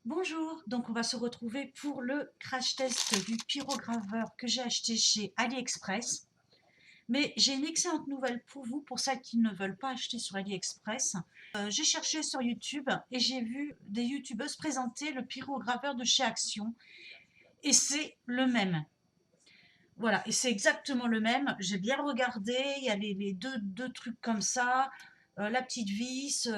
Bonjour, donc on va se retrouver pour le crash test du pyrograveur que j'ai acheté chez AliExpress. Mais j'ai une excellente nouvelle pour vous, pour celles qui ne veulent pas acheter sur AliExpress. J'ai cherché sur YouTube et j'ai vu des youtubeuses présenter le pyrograveur de chez Action. Et c'est le même. Voilà, et c'est exactement le même. J'ai bien regardé, il y a les deux trucs comme ça, la petite vis.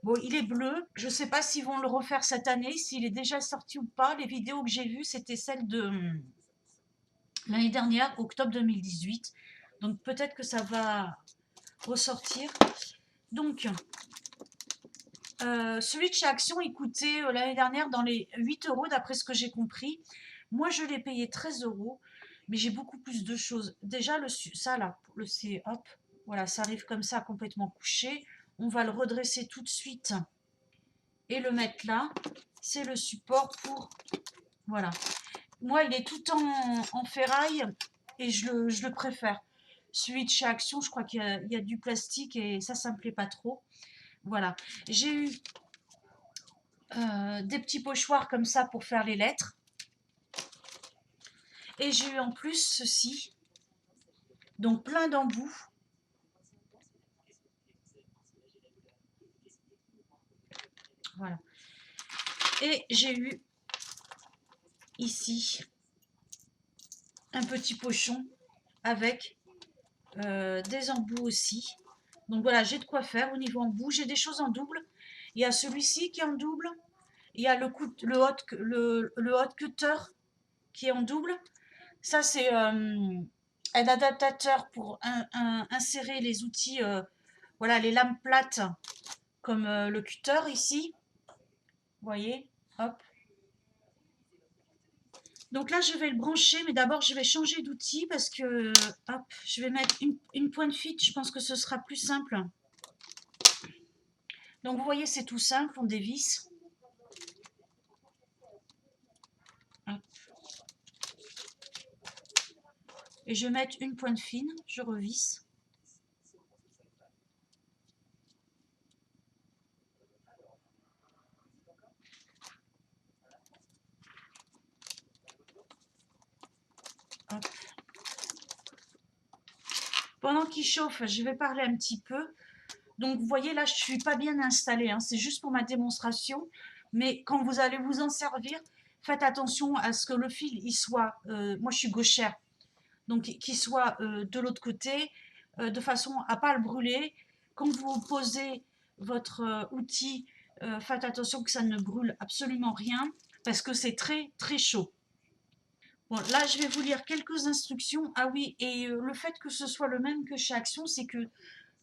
Bon, il est bleu. Je ne sais pas s'ils vont le refaire cette année, s'il est déjà sorti ou pas. Les vidéos que j'ai vues, c'était celles de l'année dernière, octobre 2018. Donc peut-être que ça va ressortir. Donc, celui de chez Action, il coûtait l'année dernière dans les 8 euros, d'après ce que j'ai compris. Moi, je l'ai payé 13 euros, mais j'ai beaucoup plus de choses. Déjà, ça là, c'est hop, voilà, ça arrive comme ça, complètement couché. On va le redresser tout de suite et le mettre là. C'est le support pour, voilà. Moi, il est tout en ferraille et je le préfère. Celui de chez Action, je crois qu'il y a du plastique et ça me plaît pas trop. Voilà. J'ai eu des petits pochoirs comme ça pour faire les lettres. Et j'ai eu en plus ceci, donc plein d'embouts. Voilà. Et j'ai eu ici un petit pochon avec des embouts aussi. Donc voilà, j'ai de quoi faire au niveau embout. J'ai des choses en double. Il y a celui-ci qui est en double. Il y a le hot cutter qui est en double. Ça, c'est un adaptateur pour insérer les outils, voilà, les lames plates, comme le cutter ici. Vous voyez, hop. Donc là, je vais le brancher, mais d'abord, je vais changer d'outil parce que, hop, je vais mettre une pointe fit. Je pense que ce sera plus simple. Donc, vous voyez, c'est tout simple, on dévisse. Hop. Et je vais mettre une pointe fine, je revisse. Hop. Pendant qu'il chauffe, je vais parler un petit peu. Donc, vous voyez, là, je ne suis pas bien installée, hein. C'est juste pour ma démonstration. Mais quand vous allez vous en servir, faites attention à ce que le fil, il soit... moi, je suis gauchère. Donc, qu'il soit de l'autre côté, de façon à ne pas le brûler. Quand vous posez votre outil, faites attention que ça ne brûle absolument rien, parce que c'est très, très chaud. Bon, là, je vais vous lire quelques instructions. Ah oui, et le fait que ce soit le même que chez Action, c'est que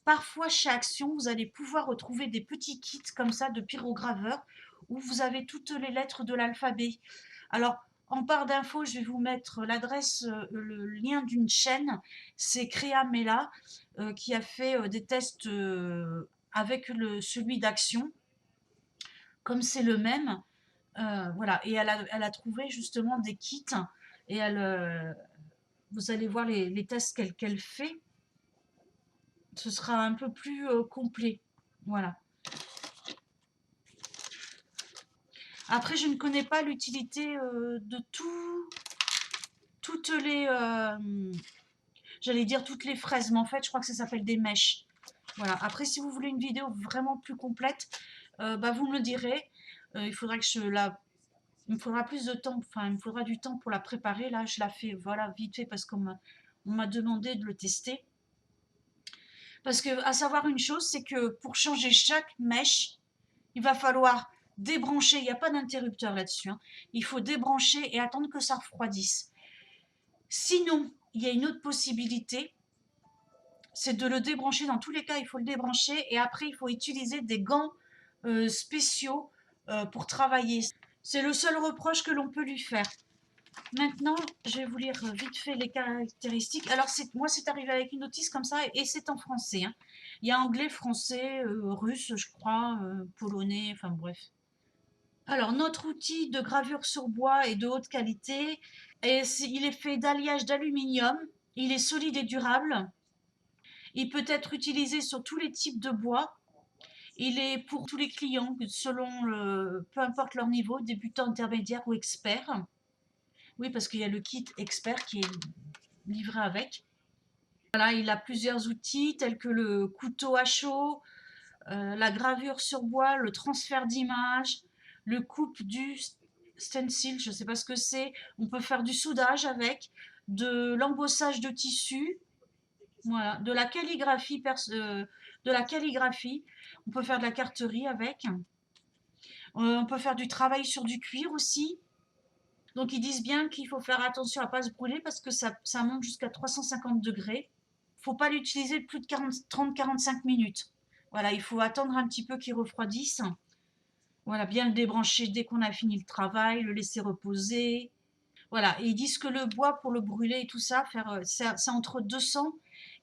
parfois, chez Action, vous allez pouvoir retrouver des petits kits comme ça de pyrograveurs où vous avez toutes les lettres de l'alphabet. Alors, en barre d'infos, je vais vous mettre l'adresse, le lien d'une chaîne. C'est Créamela qui a fait des tests avec celui d'Action. Comme c'est le même, voilà. Et elle a trouvé justement des kits et vous allez voir les tests qu'elle fait. Ce sera un peu plus complet. Voilà. Après, je ne connais pas l'utilité de toutes les, j'allais dire toutes les fraises, mais en fait, je crois que ça s'appelle des mèches. Voilà. Après, si vous voulez une vidéo vraiment plus complète, bah, vous me le direz. Il faudra que il me faudra plus de temps, enfin, il me faudra du temps pour la préparer. Là, je la fais, voilà, vite fait parce qu'on m'a demandé de le tester. Parce que, à savoir une chose, c'est que pour changer chaque mèche, il va falloir débrancher, il n'y a pas d'interrupteur là-dessus, hein. Il faut débrancher et attendre que ça refroidisse. Sinon, il y a une autre possibilité, c'est de le débrancher. Dans tous les cas, il faut le débrancher et après, il faut utiliser des gants spéciaux pour travailler. C'est le seul reproche que l'on peut lui faire. Maintenant, je vais vous lire vite fait les caractéristiques. Alors, moi, c'est arrivé avec une notice comme ça et c'est en français, hein. Il y a anglais, français, russe, je crois, polonais, enfin bref. Alors, notre outil de gravure sur bois est de haute qualité. Il est fait d'alliage d'aluminium. Il est solide et durable. Il peut être utilisé sur tous les types de bois. Il est pour tous les clients, selon peu importe leur niveau, débutant, intermédiaire ou expert. Oui, parce qu'il y a le kit expert qui est livré avec. Voilà, il a plusieurs outils tels que le couteau à chaud, la gravure sur bois, le transfert d'image, le coupe du stencil, je ne sais pas ce que c'est. On peut faire du soudage avec, de l'embossage de tissu, voilà, de la calligraphie. On peut faire de la carterie avec. On peut faire du travail sur du cuir aussi. Donc ils disent bien qu'il faut faire attention à ne pas se brûler parce que ça monte jusqu'à 350 degrés. Il ne faut pas l'utiliser plus de 30-45 minutes. Voilà, il faut attendre un petit peu qu'il refroidisse. Voilà, bien le débrancher dès qu'on a fini le travail, le laisser reposer. Voilà, et ils disent que le bois pour le brûler et tout ça, c'est entre 200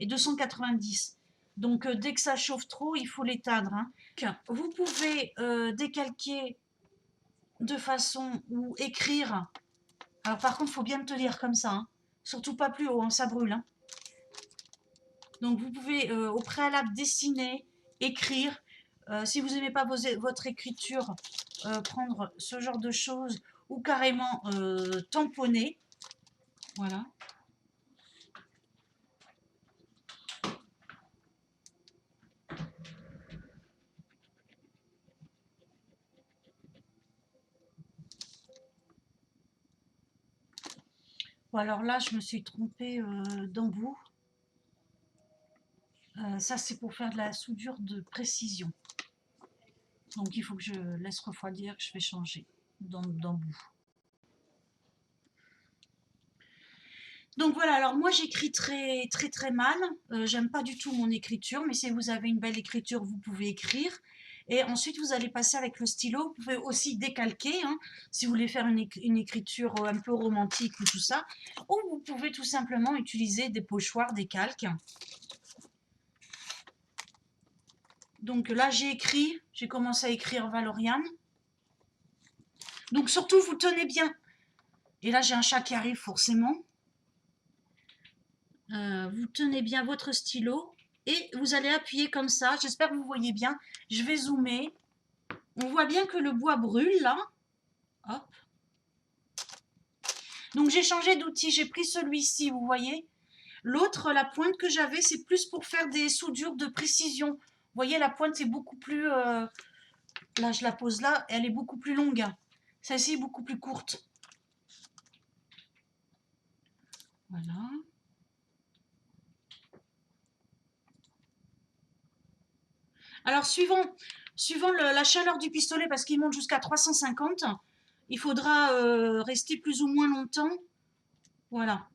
et 290. Donc dès que ça chauffe trop, il faut l'éteindre, hein. Vous pouvez décalquer de façon ou écrire. Alors par contre, il faut bien le tenir comme ça, hein. Surtout pas plus haut, hein, ça brûle, hein. Donc vous pouvez au préalable dessiner, écrire. Si vous n'aimez pas votre écriture, prendre ce genre de choses ou carrément tamponner. Voilà. Bon, alors là, je me suis trompée d'embout. Ça, c'est pour faire de la soudure de précision. Donc, il faut que je laisse refroidir. Je vais changer d'embout. Donc voilà, alors moi j'écris très très très mal, j'aime pas du tout mon écriture, mais si vous avez une belle écriture, vous pouvez écrire. Et ensuite vous allez passer avec le stylo, vous pouvez aussi décalquer, hein, si vous voulez faire une écriture un peu romantique ou tout ça, ou vous pouvez tout simplement utiliser des pochoirs, des calques. Donc là j'ai commencé à écrire Valoriane. Donc surtout vous tenez bien. Et là j'ai un chat qui arrive forcément. Vous tenez bien votre stylo et vous allez appuyer comme ça. J'espère que vous voyez bien. Je vais zoomer. On voit bien que le bois brûle là. Hop. Donc j'ai changé d'outil. J'ai pris celui-ci, vous voyez. L'autre, la pointe que j'avais, c'est plus pour faire des soudures de précision. Vous voyez, la pointe c'est beaucoup plus... là, je la pose là. Elle est beaucoup plus longue. Celle-ci est beaucoup plus courte. Voilà. Alors, suivant la chaleur du pistolet, parce qu'il monte jusqu'à 350, il faudra rester plus ou moins longtemps. Voilà.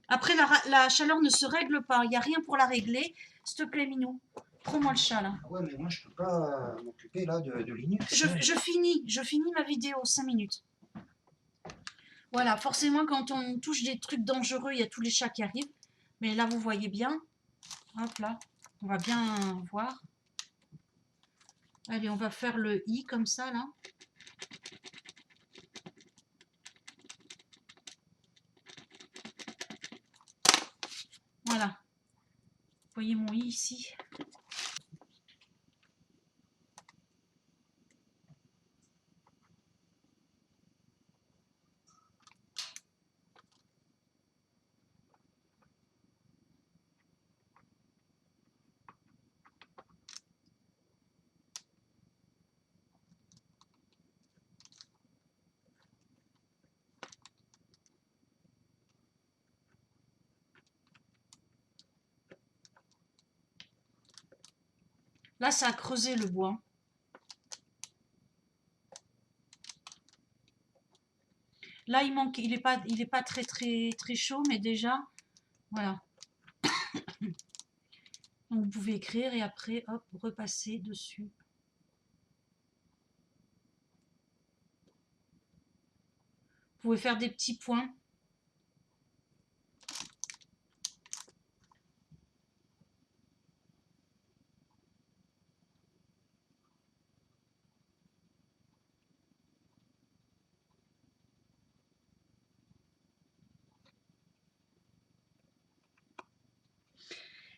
Après, la chaleur ne se règle pas. Il n'y a rien pour la régler. S'il te plaît, Minou, prends-moi le chat, là. Ah ouais, mais moi, je peux pas m'occuper là de Linux. Je finis ma vidéo, 5 minutes. Voilà, forcément, quand on touche des trucs dangereux, il y a tous les chats qui arrivent. Mais là, vous voyez bien. Hop là, on va bien voir. Allez, on va faire le I comme ça, là. Voilà. Vous voyez mon I ici. Là, ça a creusé le bois. Là, il manque, il est pas très très très chaud, mais déjà, voilà. Donc, vous pouvez écrire et après, hop, repasser dessus. Vous pouvez faire des petits points.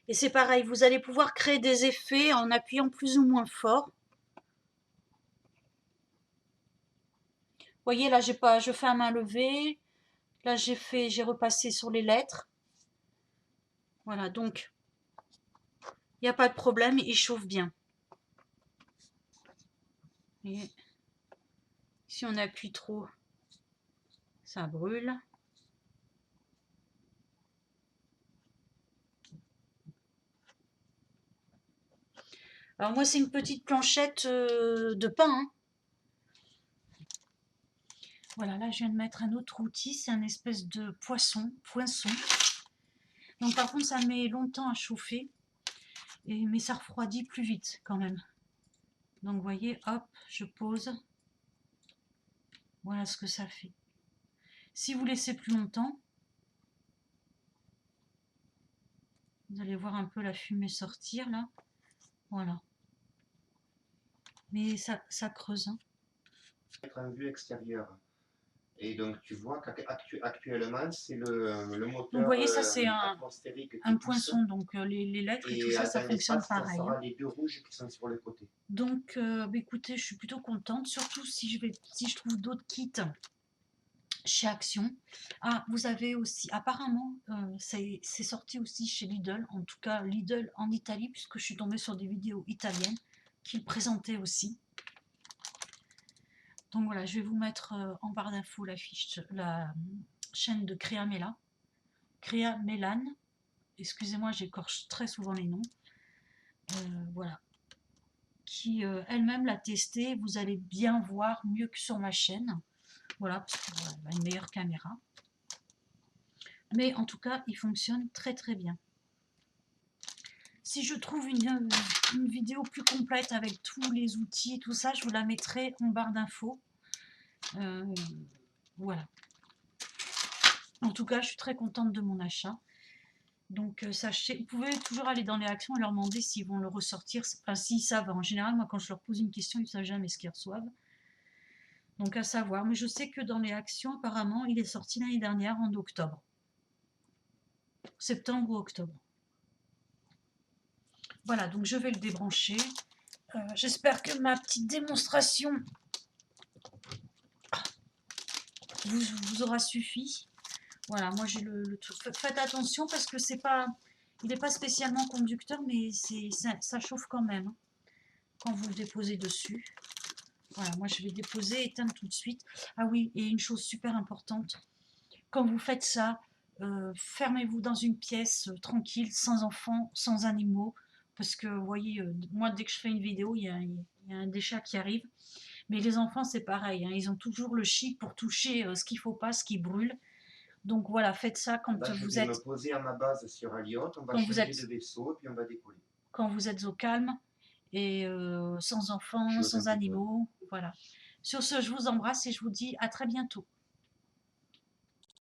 Et c'est pareil, vous allez pouvoir créer des effets en appuyant plus ou moins fort. voyez, là, j'ai pas, je fais à main levée. Là, j'ai repassé sur les lettres. Voilà, donc, il n'y a pas de problème, il chauffe bien. Et si on appuie trop, ça brûle. Alors moi, c'est une petite planchette de pain, hein. Voilà, là, je viens de mettre un autre outil, c'est un espèce de poinçon. Donc par contre, ça met longtemps à chauffer, mais ça refroidit plus vite quand même. Donc vous voyez, hop, je pose. Voilà ce que ça fait. Si vous laissez plus longtemps, vous allez voir un peu la fumée sortir là. Voilà. Mais ça creuse, hein. Être en vue extérieure. Et donc tu vois qu'actuellement c'est le Donc vous moteur voyez, ça c'est atmosphérique qui un pousse. poinçon, donc les lettres et tout Et ça, ça dans fonctionne l'espace, ça pareil, hein. sera les deux rouges qui sont sur le côté. Donc bah, écoutez, je suis plutôt contente, surtout si je trouve d'autres kits chez Action. Ah, vous avez aussi, apparemment, c'est sorti aussi chez Lidl, en tout cas Lidl en Italie, puisque je suis tombée sur des vidéos italiennes qui le présentaient aussi. Donc voilà, je vais vous mettre en barre d'infos la chaîne de Créa Mélan. Excusez-moi, j'écorche très souvent les noms. Voilà. Qui elle-même l'a testé, vous allez bien voir mieux que sur ma chaîne. Voilà, parce qu'elle a une meilleure caméra. Mais en tout cas, il fonctionne très très bien. Si je trouve une vidéo plus complète avec tous les outils et tout ça, je vous la mettrai en barre d'infos. Voilà. En tout cas, je suis très contente de mon achat. Donc sachez, vous pouvez toujours aller dans les actions et leur demander s'ils vont le ressortir. Enfin, s'ils savent. En général, moi, quand je leur pose une question, ils ne savent jamais ce qu'ils reçoivent. Donc à savoir. Mais je sais que dans les actions, apparemment, il est sorti l'année dernière en octobre. Septembre ou octobre. Voilà, donc je vais le débrancher. J'espère que ma petite démonstration vous aura suffi. Voilà, moi j'ai le truc. Faites attention parce que il n'est pas spécialement conducteur, mais ça chauffe quand même, hein, quand vous le déposez dessus. Voilà, moi je vais déposer, éteindre tout de suite. Ah oui, et une chose super importante, quand vous faites ça, fermez-vous dans une pièce tranquille, sans enfants, sans animaux, parce que vous voyez, moi dès que je fais une vidéo, il y a un des chats qui arrive. Mais les enfants, c'est pareil, hein, ils ont toujours le chic pour toucher ce qu'il ne faut pas, ce qui brûle. Donc voilà, faites ça quand Là, je vous vais me êtes, poser à ma base sur Aliot, on va quand vous changer êtes, de vaisseau et puis on va décoller. quand vous êtes au calme et sans enfants, Chose sans un petit peu. animaux. Voilà. Sur ce, je vous embrasse et je vous dis à très bientôt.